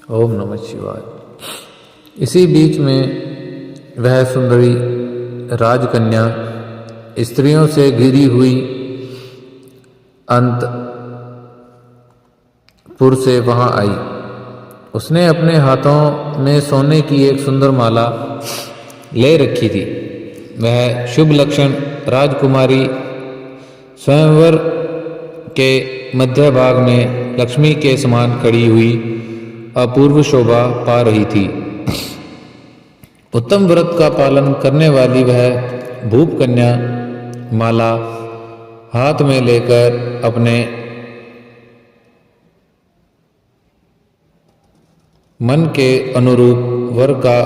ओम नमः शिवाय। इसी बीच में वह सुंदरी राजकन्या स्त्रियों से घिरी हुई अंतपुर से वहां आई। उसने अपने हाथों में सोने की एक सुंदर माला ले रखी थी। वह शुभ लक्षण राजकुमारी स्वयंवर के मध्य भाग में लक्ष्मी के समान खड़ी हुई अपूर्व शोभा पा रही थी। उत्तम व्रत का पालन करने वाली वह भूप कन्या माला हाथ में लेकर अपने मन के अनुरूप वर का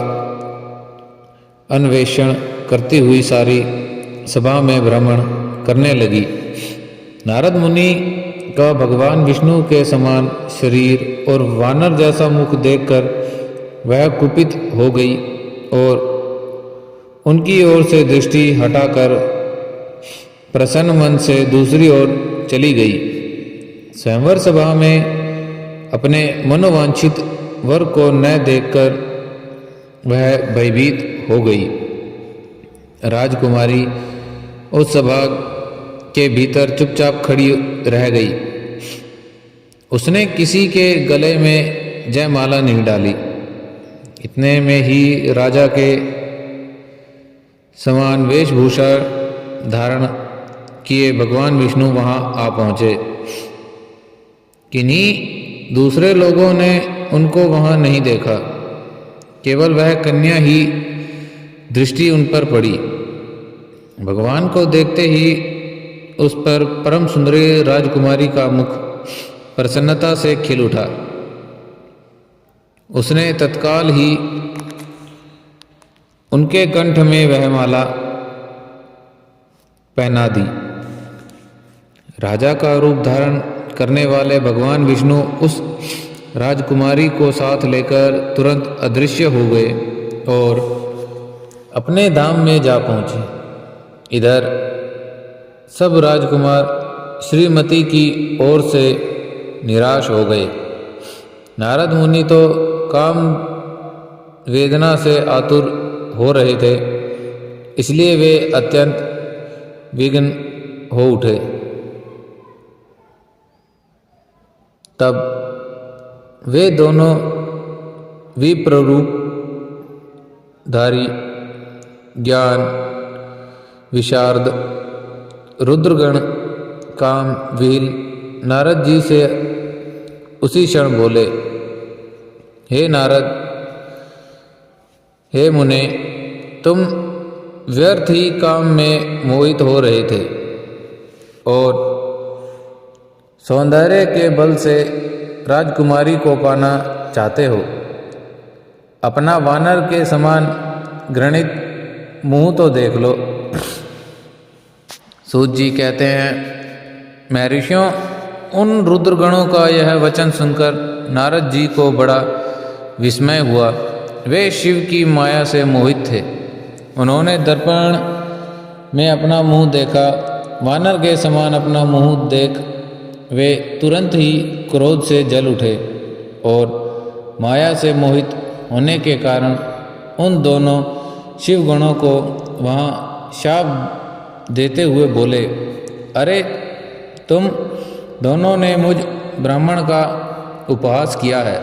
अन्वेषण करती हुई सारी सभा में भ्रमण करने लगी। नारद मुनि का भगवान विष्णु के समान शरीर और वानर जैसा मुख देखकर वह कुपित हो गई और उनकी ओर से दृष्टि हटाकर प्रसन्न मन से दूसरी ओर चली गई। स्वयंवर सभा में अपने मनोवांछित वर को न देखकर वह भयभीत हो गई। राजकुमारी उस सभा के भीतर चुपचाप खड़ी रह गई। उसने किसी के गले में जयमाला नहीं डाली। इतने में ही राजा के समान वेशभूषा धारण किए भगवान विष्णु वहां आ पहुंचे। किन्हीं दूसरे लोगों ने उनको वहां नहीं देखा। केवल वह कन्या ही दृष्टि उन पर पड़ी। भगवान को देखते ही उस पर परम सुंदरी राजकुमारी का मुख प्रसन्नता से खिल उठा। उसने तत्काल ही उनके कंठ में वह माला पहना दी। राजा का रूप धारण करने वाले भगवान विष्णु उस राजकुमारी को साथ लेकर तुरंत अदृश्य हो गए और अपने धाम में जा पहुंचे। इधर सब राजकुमार श्रीमती की ओर से निराश हो गए। नारद मुनि तो काम वेदना से आतुर हो रहे थे, इसलिए वे अत्यंत विघ्न हो उठे। तब वे दोनों विप्ररूप धारी ज्ञान विशारद रुद्रगण काम वील नारद जी से उसी क्षण बोले, हे नारद, हे मुने, तुम व्यर्थ ही काम में मोहित हो रहे थे और सौंदर्य के बल से राजकुमारी को पाना चाहते हो। अपना वानर के समान घृणित मुंह तो देख लो। सूत जी कहते हैं, महर्षियों, उन रुद्रगणों का यह वचन सुनकर नारद जी को बड़ा विस्मय हुआ। वे शिव की माया से मोहित थे। उन्होंने दर्पण में अपना मुंह देखा। वानर के समान अपना मुंह देख वे तुरंत ही क्रोध से जल उठे और माया से मोहित होने के कारण उन दोनों शिवगणों को वहाँ शाप देते हुए बोले, अरे तुम दोनों ने मुझ ब्राह्मण का उपहास किया है,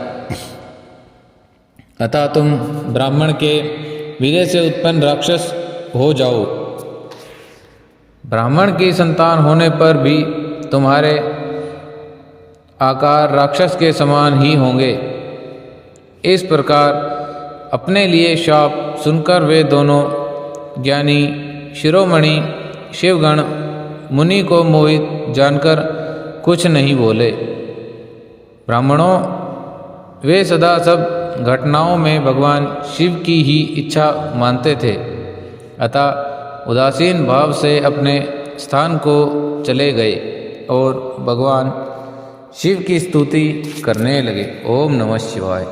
अतः तुम ब्राह्मण के वीर्य से उत्पन्न राक्षस हो जाओ। ब्राह्मण की संतान होने पर भी तुम्हारे आकार राक्षस के समान ही होंगे। इस प्रकार अपने लिए शाप सुनकर वे दोनों ज्ञानी शिरोमणि शिवगण मुनि को मोहित जानकर कुछ नहीं बोले। ब्राह्मणों, वे सदा सब घटनाओं में भगवान शिव की ही इच्छा मानते थे, अतः उदासीन भाव से अपने स्थान को चले गए और भगवान शिव की स्तुति करने लगे। ओम नमः शिवाय।